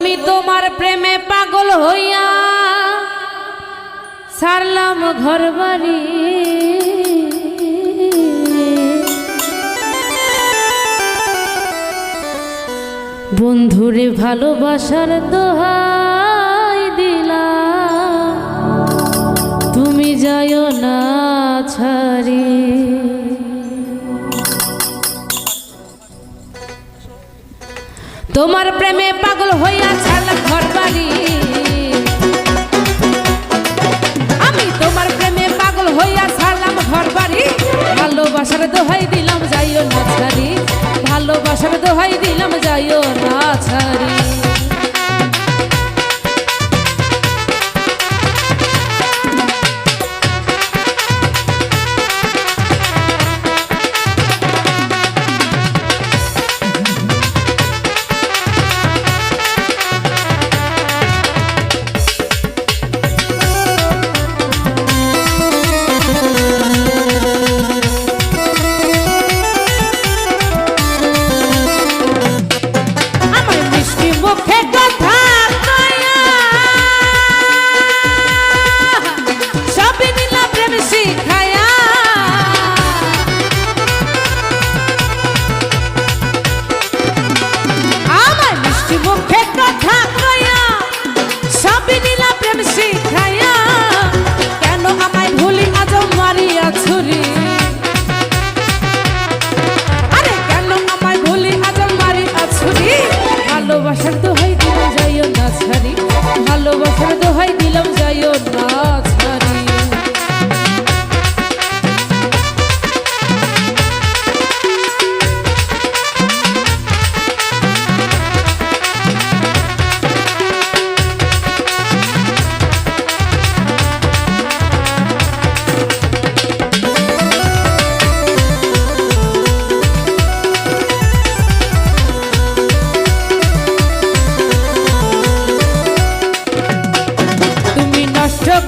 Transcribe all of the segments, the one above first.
আমি তোমার প্রেমে পাগল হইয়া ছাড়লাম ঘরবাড়ি, বন্ধুরে ভালোবাসার দোহাই দিলাম, তুমি যাইও না ছাড়ি। তোমার প্রেমে পাগল হইয়া ছাড়লাম ঘরবাড়ি, আমি তোমার প্রেমে পাগল হইয়া ছাড়লাম ঘরবাড়ি, ভালোবাসার দোহাই দিলাম যাইও না ছাড়ি, ভালোবাসার দোহাই দিলাম যাইও না ছাড়ি। ভালোবাসার দোহাই দিলাম যাইও না ছাড়ি, ভালোবাসার দোহাই দিলাম যাইও না ছাড়ি।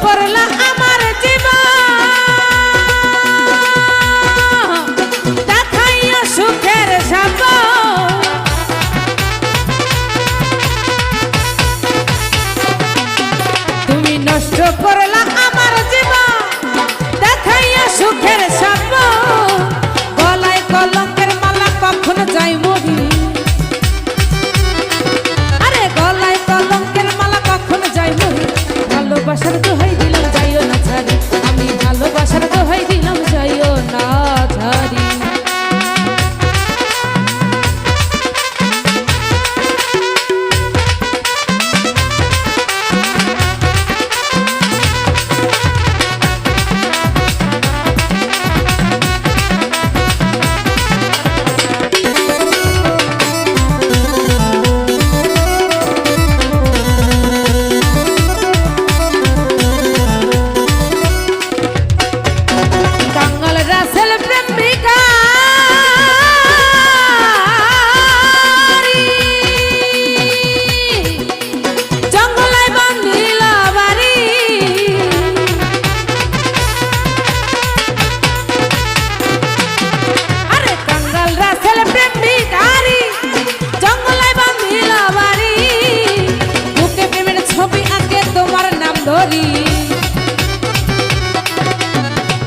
করলা আমার জীবন দেখাইয়া সুখের সাগর, তুমি নষ্ট করলা আমার জীবন দেখাইয়া সুখের সাগর, গলায় কলঙ্কের মালা কখনো যাই মরি, আরে গলায় কলঙ্কের মালা কখনো যাই মরি, ভালোবাসার দোহাই দিলাম যাইও না ছাড়ি, আমি ভালোবাসার দোহাই দিলাম যাইও না ছাড়ি।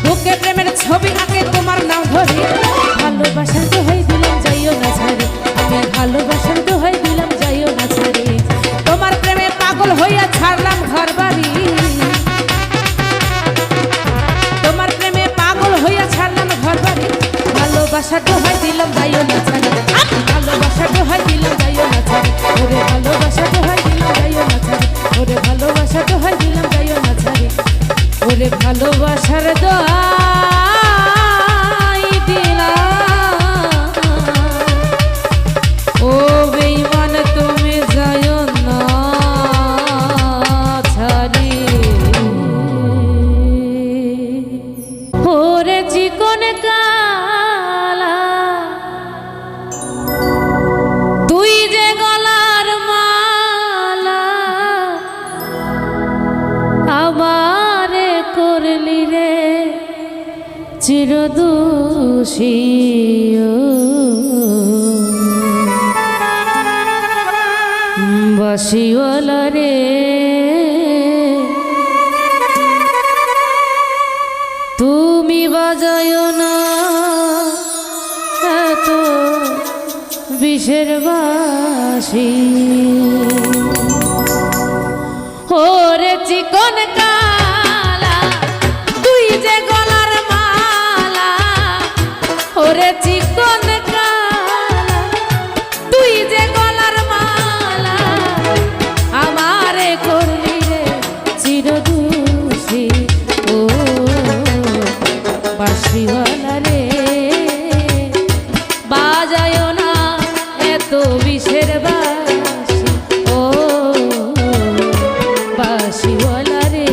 বুকে প্রেমের ছবি আঁকে তোমার নাম ধরি, ভালোবাসার দোহাই দিলাম যাইও না ছাড়ি, আমি ভালোবাসার দোহাই দিলাম যাইও না ছাড়ি। তোমার প্রেমে পাগল হইয়া ছাড়লাম ঘরবাড়ি, তোমার প্রেমে পাগল হইয়া ছাড়লাম ঘরবাড়ি, ভালোবাসার দোহাই দিলাম যাইও না ছাড়ি, আমি ভালোবাসার দোহাই দিলাম যাইও না ছাড়ি, ওরে ভালোবাসার দোহাই দিলাম যাইও না ছাড়ি, ওরে ভালোবাসার দোহাই দিলাম যাইও না ছাড়ি, ওরে ভালোবাসার দোহাই দিলাম, ও বেঈমান তুমি যাইও না ছাড়ি। ওরে চিকন কালা তুই যে গলার মালা আমারে করলি রে চিরদোষী, বাঁশিওয়ালা রে তুমি বাজায়ো না এত বিষের বাঁশি ওরে চিকন কালা তুই যে গলার মালা ওরে চিকন কালা তুই যে গলার মালা আমারে করলি রে চিরদুষী ও বাঁশিওয়ালা রে বাজায় না এত বিষের বাঁশি ও বাঁশিওয়ালা রে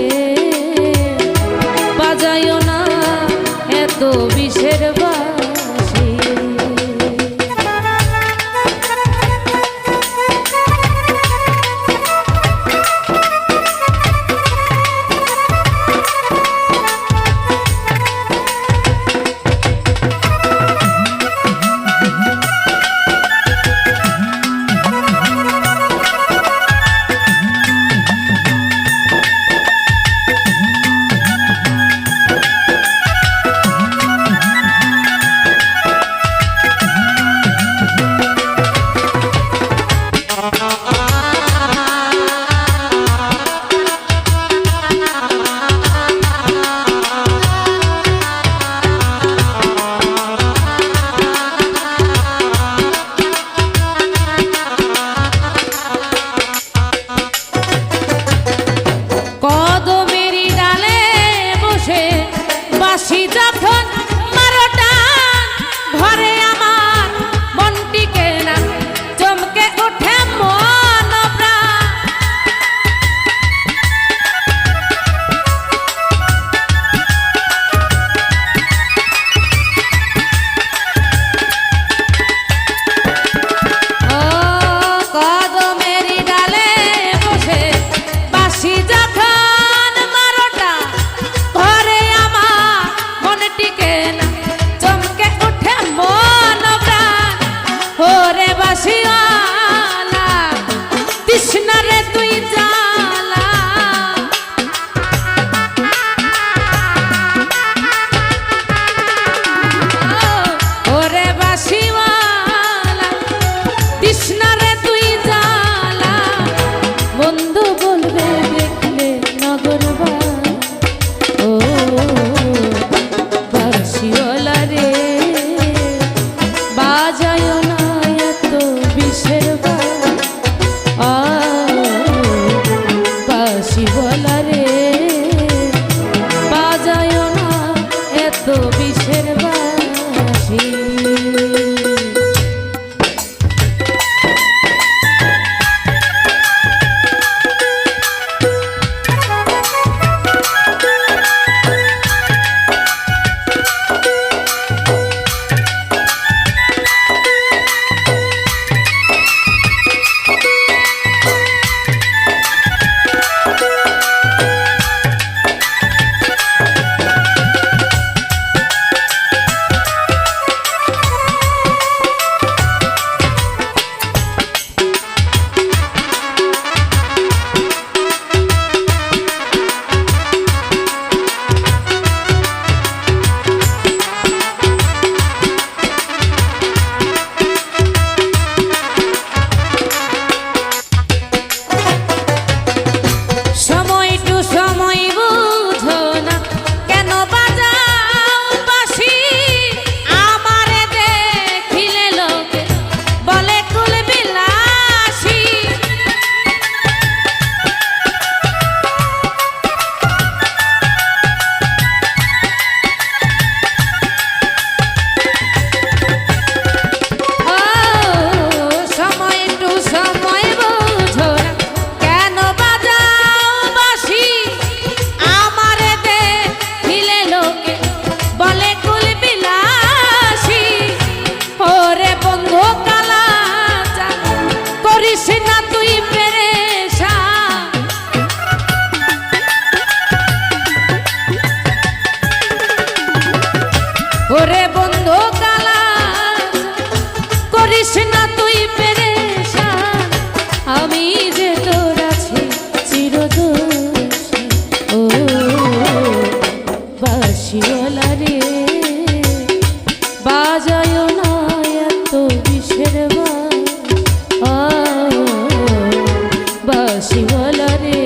বাঁশিওয়ালা রে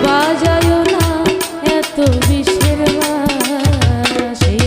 বাজায়ো না এত বিষের বাঁশি।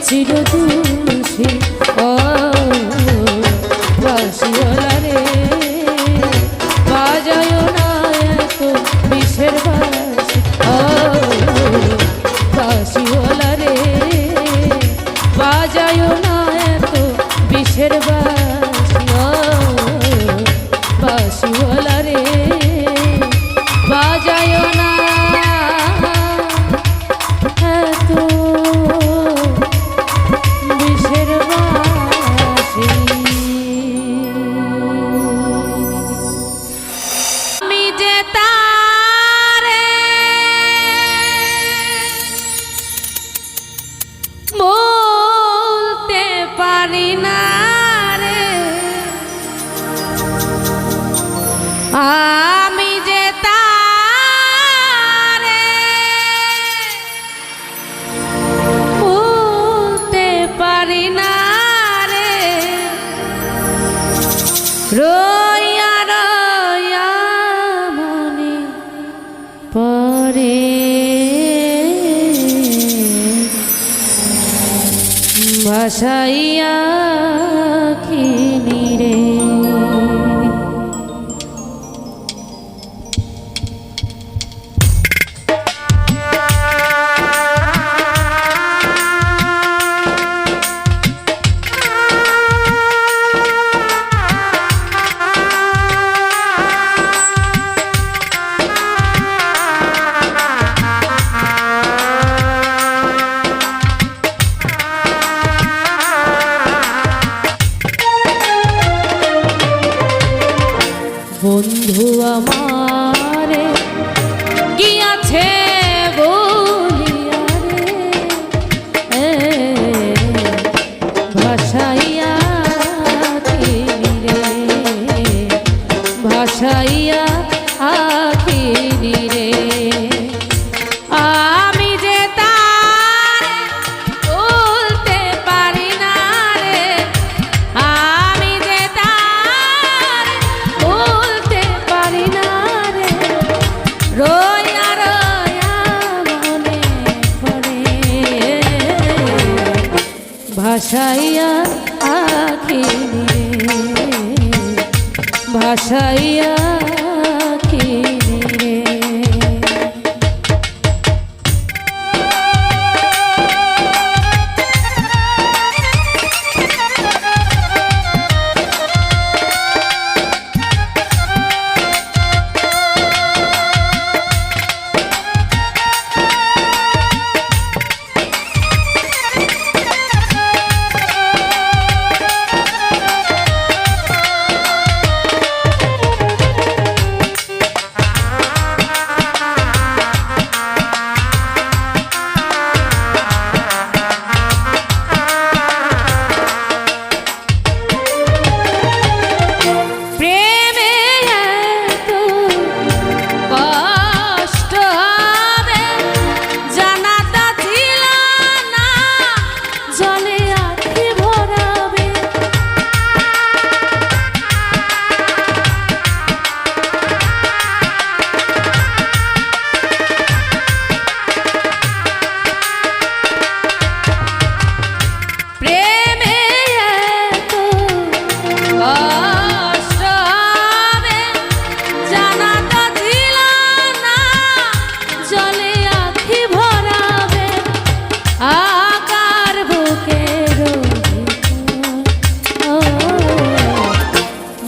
চিরদুষী ও বাঁশিওয়ালা রে বাজায়ো না এত বিষের বাঁশি ও বাঁশিওয়ালা রে বাজায়ো না এত বিষের বাঁশি ও বাঁশিওয়ালা রে বাজায়ো না এত আমি যে তারে ভুলতে পারি না রে রইয়া রইয়া মনে পড়ে ভাসাইয়া কিনি রে বন্ধু আমারে গিয়াছে বলিয়া রে ভাসাইয়া আখিরি রে ভাসাইয়া আখিরি রে আমি যে তারে ভুলতে পারি না ভাসাইয়া আখি নিরে, ভাসাইয়া আখি নিরে।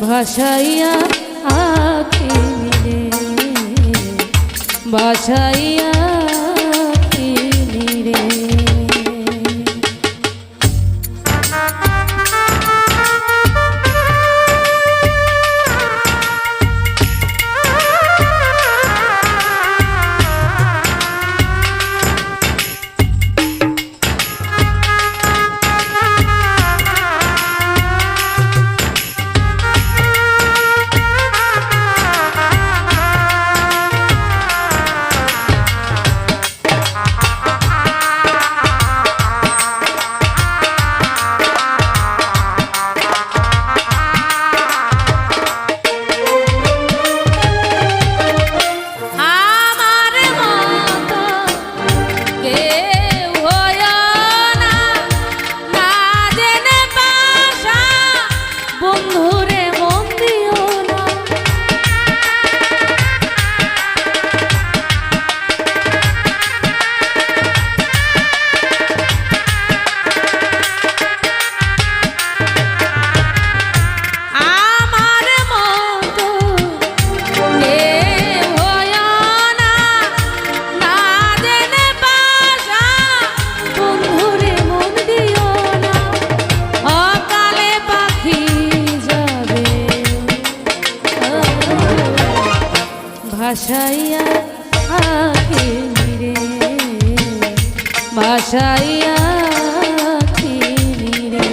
ভাসাইয়া আখি নিরে, ভাসাইয়া আখি নিরে। ভাসাইয়া আখি নিরে, ভাসাইয়া আখি নিরে।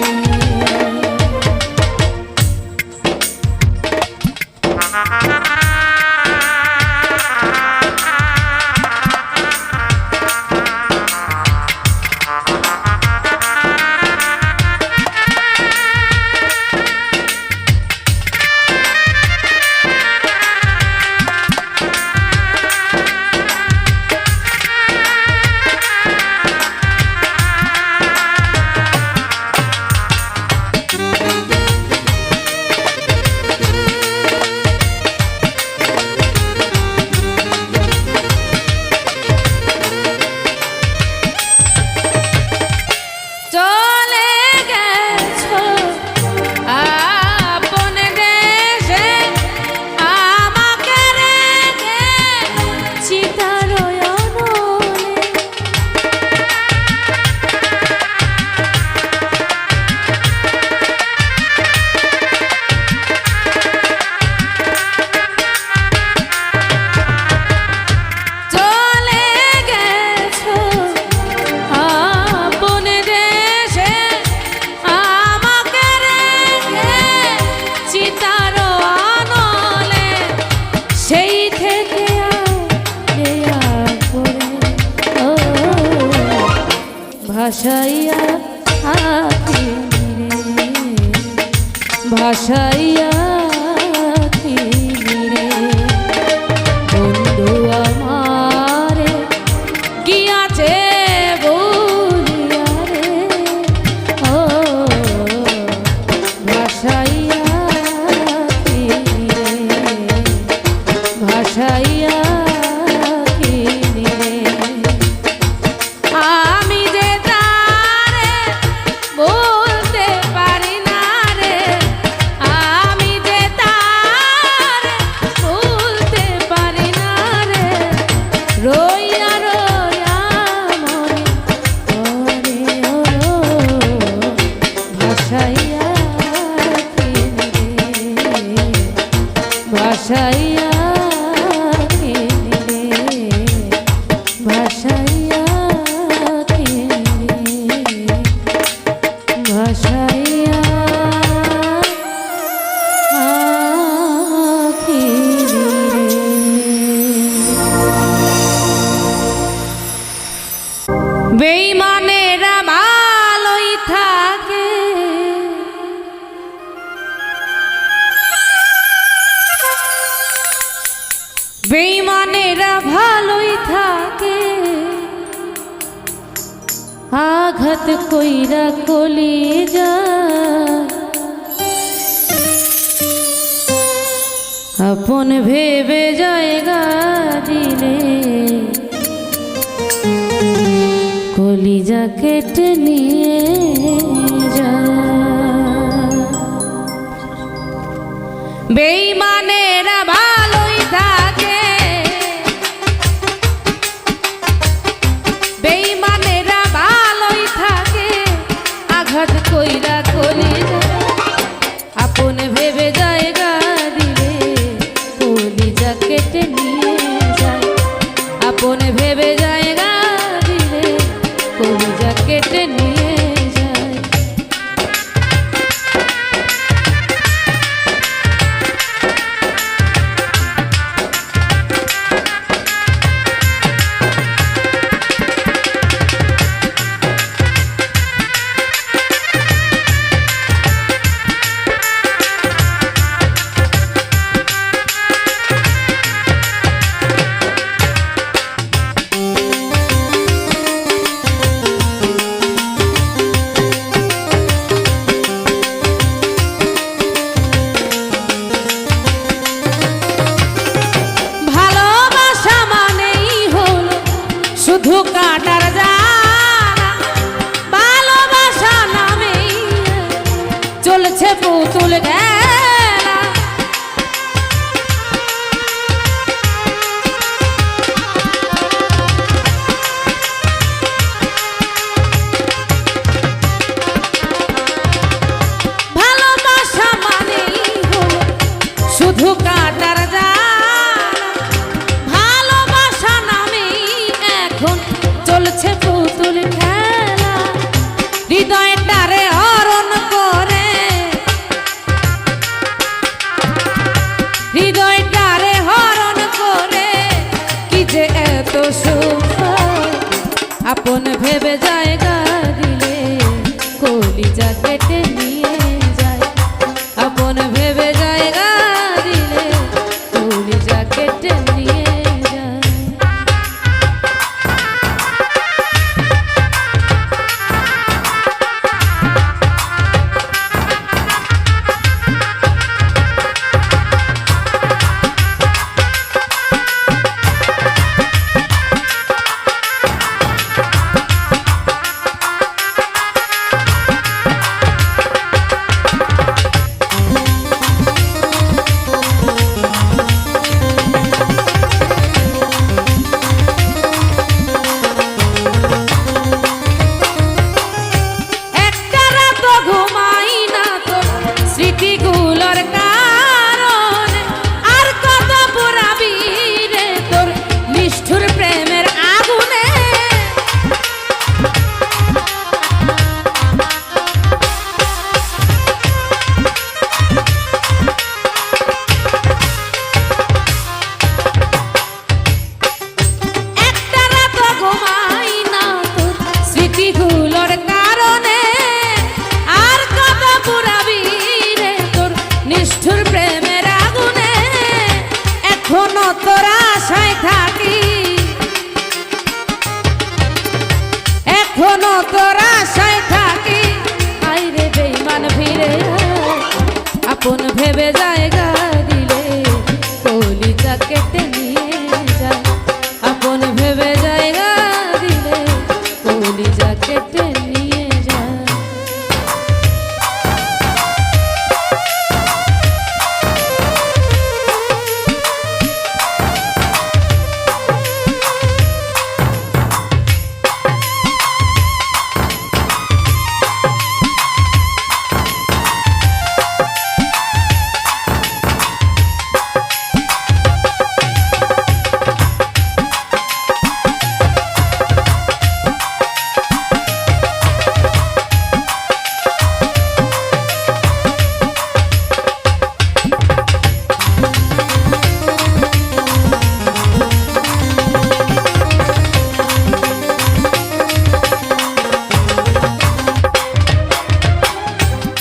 ভাসাইয়া আখি নিরে, ভাসাইয়া আখি নিরে। বন্ধু আমারে গিয়াছে বলিয়া রে, ও ভাসাইয়া ভাসাইয়া ভাসাইয়া ভাসাইয়া বেঈমানেরা ভালোই থাকে বেঈমানেরা ভালোই থাকে আঘাত কইরা কলিজা আপন ভেবে জায়গা দিলে কলিজা কেটে নিয়ে যায় বেঈমানেরা ভালোই থাকে বেঈমানেরা ভালোই থাকে আঘাত কইরা কলিজা আপন ভেবে জায়গা দিলে কলিজা কেটে নিয়ে যায় আপন ভেবে জায়গা দিলে কলিজা কেটে নিয়ে যায় শুধু কাটার জানা ভালোবাসা নামে চলছে পুতুল খেলা ভালোবাসা মানেই হলো শুধু কাটার জানা চলছে পুতুল খেলা হৃদয়টারে হরণ করে হৃদয়টারে হরণ করে কি যে এত সুখ আপন ভেবে জায়গা দিলে কলিজা কেটে নিয়ে যায় আপন ভেবে জায়গা দিলে কলিজা কেটে নিয়ে যায় তোর আশায় থাকি এখনো তোর আশায় থাকি আইরে বেঈমান ফিরে আপন ভেবে জায়গা দিলে কলিজা কেটে নিয়ে যায় আপন ভেবে জায়গা দিলে কলিজা কেটে নিয়ে যায়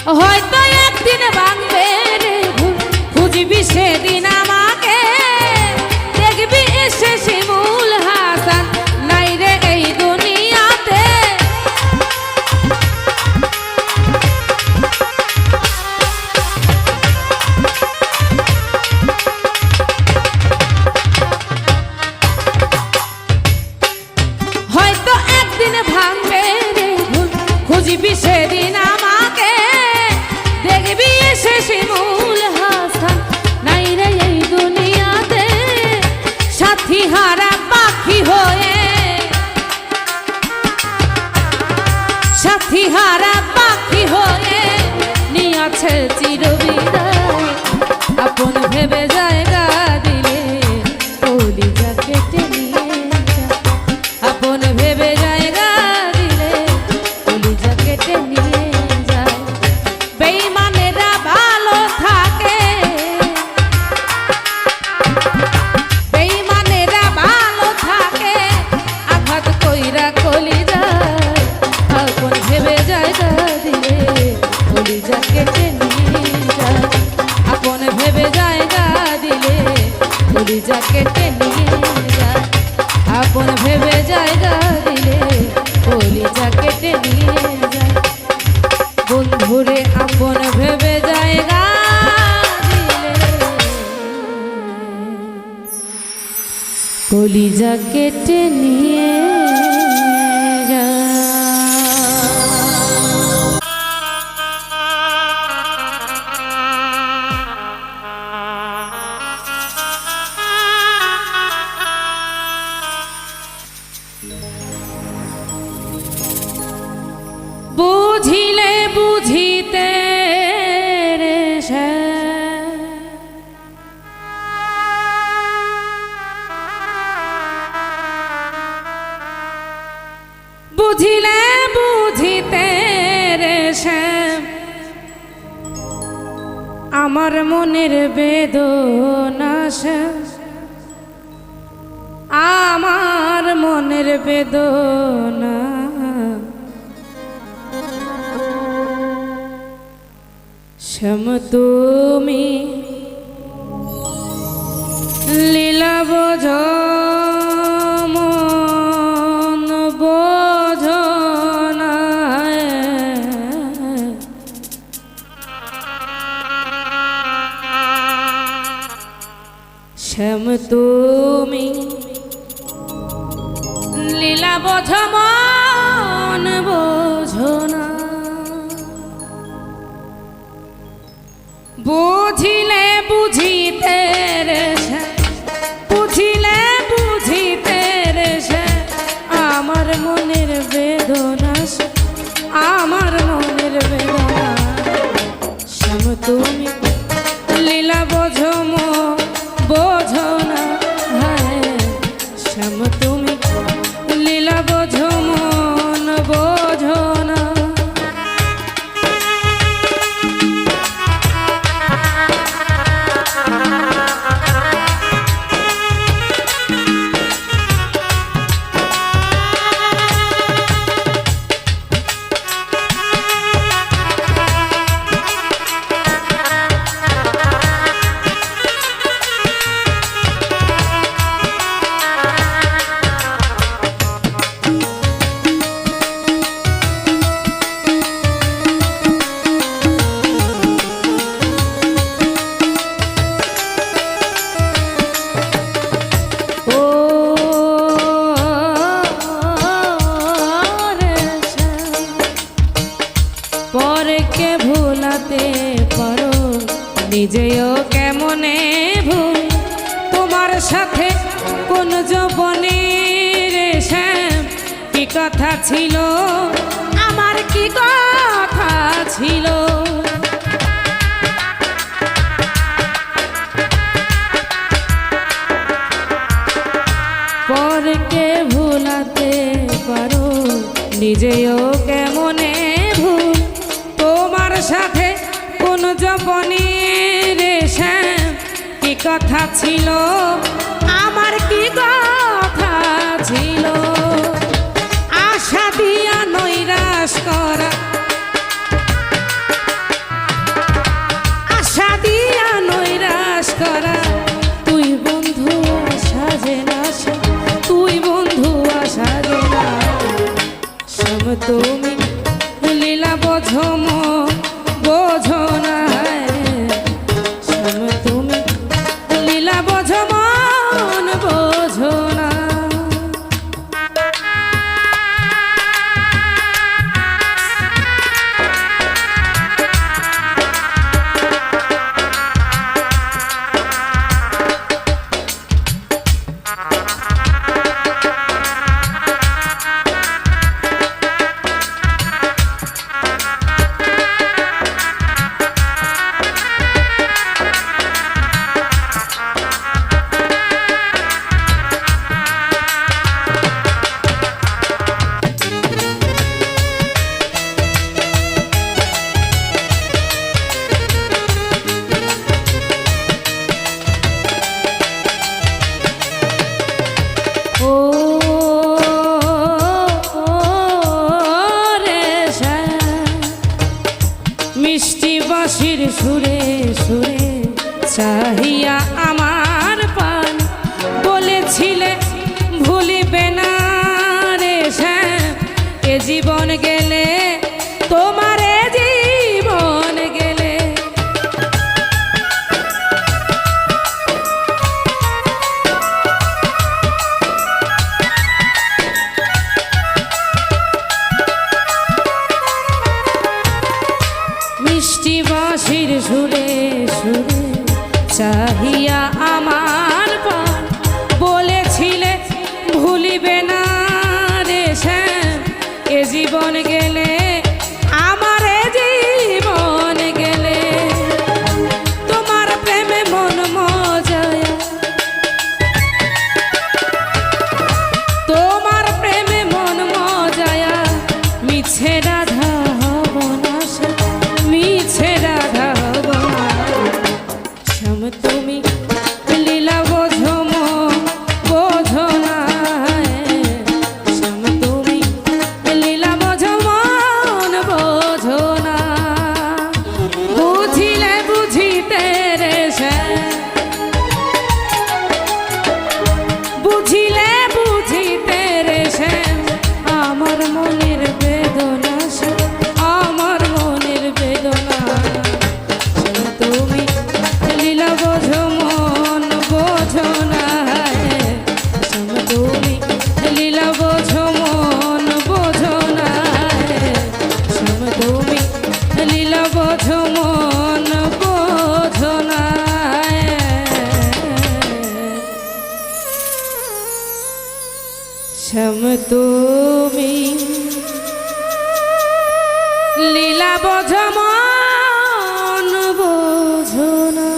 হয়তো একদিন ভাঙবে রে ভুল, খুঁজবি সেদিন আমাকে, দেখবি এসে শিমুল হাসান নাই রে এই দুনিয়াতে। হয়তো একদিন ভাঙবে রে ভুল, খুঁজবি সেদিন আমাকে, দেখবি এসে শিমুল হাসান নাই রে এই দুনিয়াতে। সাথী হারা পাখি হয়ে, সাথী হারা পাখি হয়ে নিয়াছে চিরবিদায়, আপন ভেবে জায়গা দিলে কলিজা কেটে নিয়ে যায়, আপন ভেবে জায়গা দিলে কলিজা কেটে নিয়ে যায়। বেঈমানেরা ভালো থাকে, বেঈমানেরা ভালো থাকে, আঘাত কইরা কলিজায়, আপন ভেবে জায়গা দিলে কলিজা কেটে নিয়ে যায়, আপন ভেবে জায়গা দিলে কলিজা কেটে নিয়ে যায়, আপন ভেবে জায়গা দিলে কলিজা কেটে নিয়ে যায়। বন্ধুরে আপন ভেবে জায়গা দিলে কলিজা কেটে নিয়ে যায়। বুঝিলে বুঝিতে রে সে, বুঝিলে বুঝিতে রে সে, আমার মনের বেদনা সে, আমার মনের বেদনা শ্যাম তুমি লীলা বোঝ মন বোঝ না, শ্যাম তুমি লীলা বোঝ মন বোঝ না। বুঝিলে বুঝিতে রে সে, বুঝিলে বুঝিতে রে সে, আমার মনের বেদনা সে, আমার মনের বেদনা। শ্যাম তুমি লীলা বোঝো মো বোঝো না, হায় শ্যাম তুমি লীলা বোঝো মন বোঝো না। পরকে ভুলাতে পারো, নিজেও কেমনে ভুল, তোমার সাথে কোন যৌবনের শ্যাম কি কথা ছিল, আমার কি কথা ছিল। পরকে ভুলাতে পারো, নিজেও কেমনে ভুল, তোমার সাথে কোন যৌবনের শ্যাম কি কথা ছিল, আমার কি কথা ছিল। আশা দিয়া নৈরাশ করা, মিষ্টি বাঁশির সুরে সুরে চাহিয়া আমার পান বলেছিলে ভুলিবে না রে শ্যাম এ জীবন গেলে তোমার এ জীবন গেলে মিষ্টি বাঁশির সুরে সুরে চাহিয়া আমার পান বলেছিলে ভুলিবে না রে শ্যাম এ জীবন গেলে আমার এ জীবন গেলে তোমার প্রেমে মন মজায়া তোমার প্রেমে মন মজায়া মিছে রাধা হব না মিছে রাধা হব না শ্যাম তুমি লীলা বোঝো মন বোঝো না শ্যাম তুমি লীলা বোঝো মন বোঝো না বুঝিলে বুঝিতে রে শ্যাম বুঝিলে বুঝিতে রে শ্যাম আমার মনের বেদনা আমার মনের বেদনা তুমি লীলা বোঝো মন বোঝো না তুমি লীলা বোঝো মন বোঝো না তুমি লীলা বোঝো মন বোঝো না শ্যাম তুমি লীলা বোঝো মন বোঝো না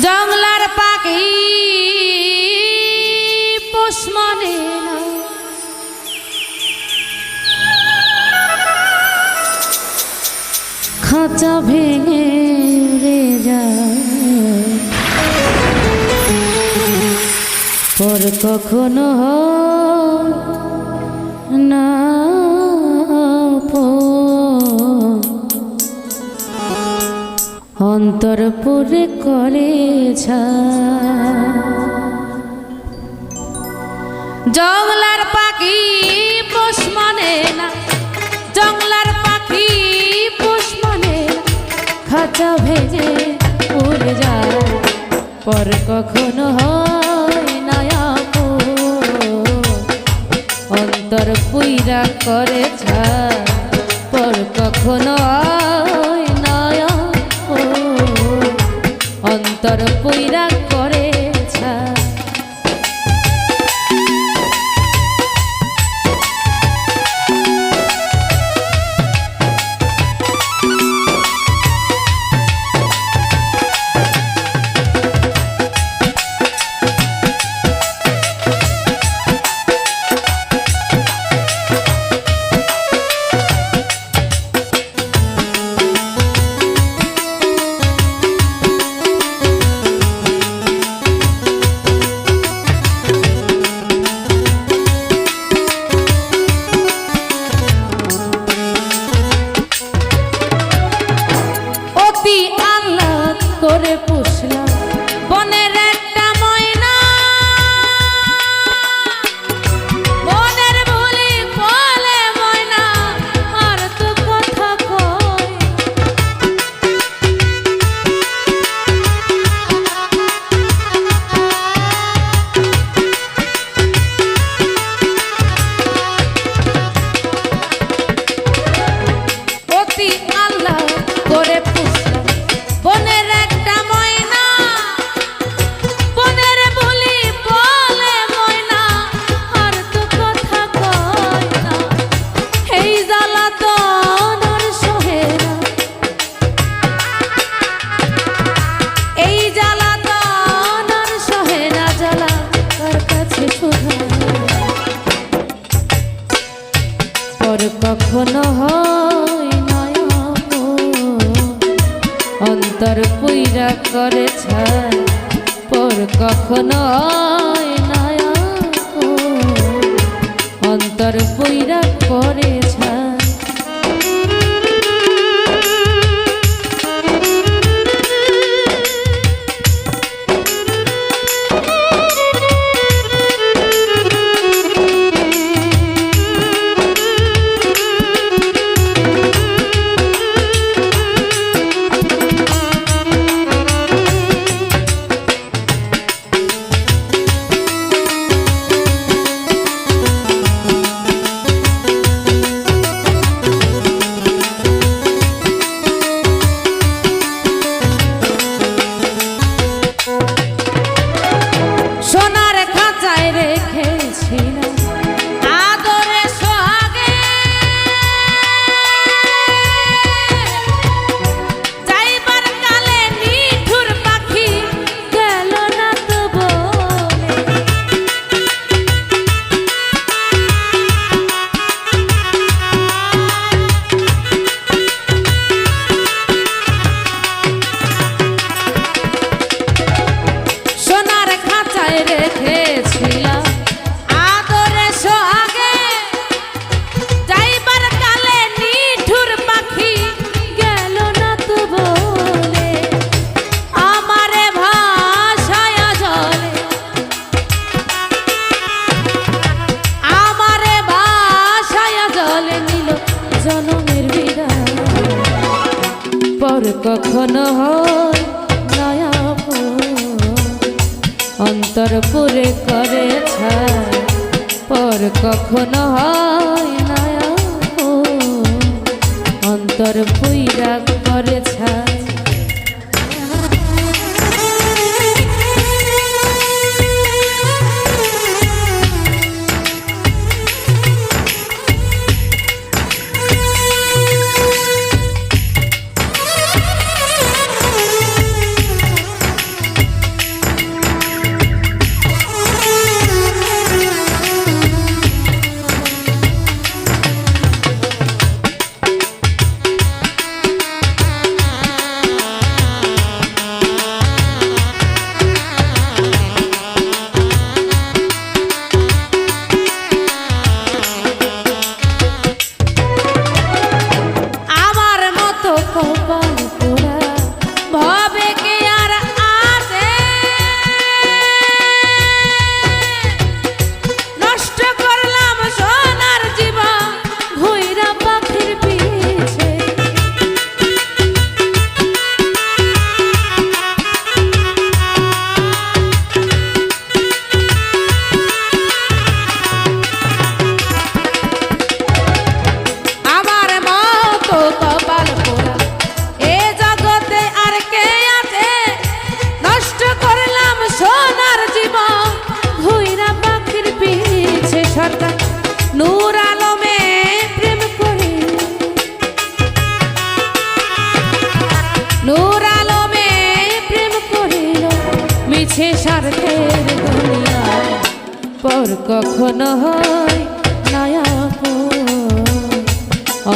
জংলার পাখি পোষ মানে না খাঁচা ভেঙে উড়ে যায় পর কখনো না অন্তর পুরে করে জংলার পাখি পোষ মানে না জংলার পাখি পোষ মানে খাঁচা ভেঙে উড়ে যায় পর কখনো হয় না অন্তর পুইরা করে পর কখনো হয় না অন্তর পুইরা করে অন্তর পুইরা করে ছাই পর কখনো অন্তর পুইরা করে ছাই। কখনো হয় নয়া অন্তর পুরে করে ছাই পর কখনো হয় নয়া অন্তর পুইরা করে ছাই। মিছে স্বার্থের দুনিয়ায় পর কখনো হয় নয়া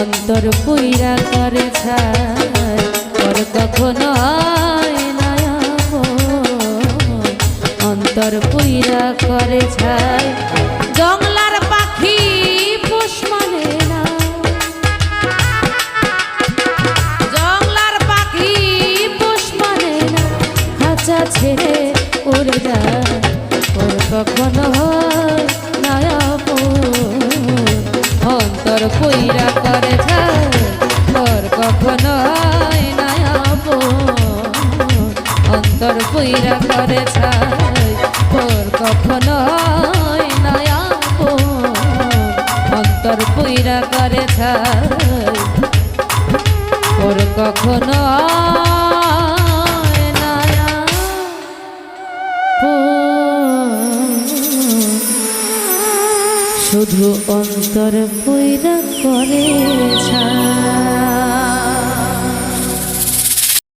অন্তর পুইরা করে ছাই পর কখনো হয় নয়া অন্তর পুইরা করে ছাই। জংলার পাখি পোষ মানে না, জংলার পাখি পোষ মানে না, খাঁচা ছেড়ে উড়ে যায় ওর কখনো হয় নয়া অন্তর পুইরা করে ছাই ওর কখনো হয় নয়া অন্তর পুইরা করে ছাই ওর কখনো হয় নয়া অন্তর পুইরা করে ছাই ওর কখনো শুধু অন্তর পুইরা করে ছাই।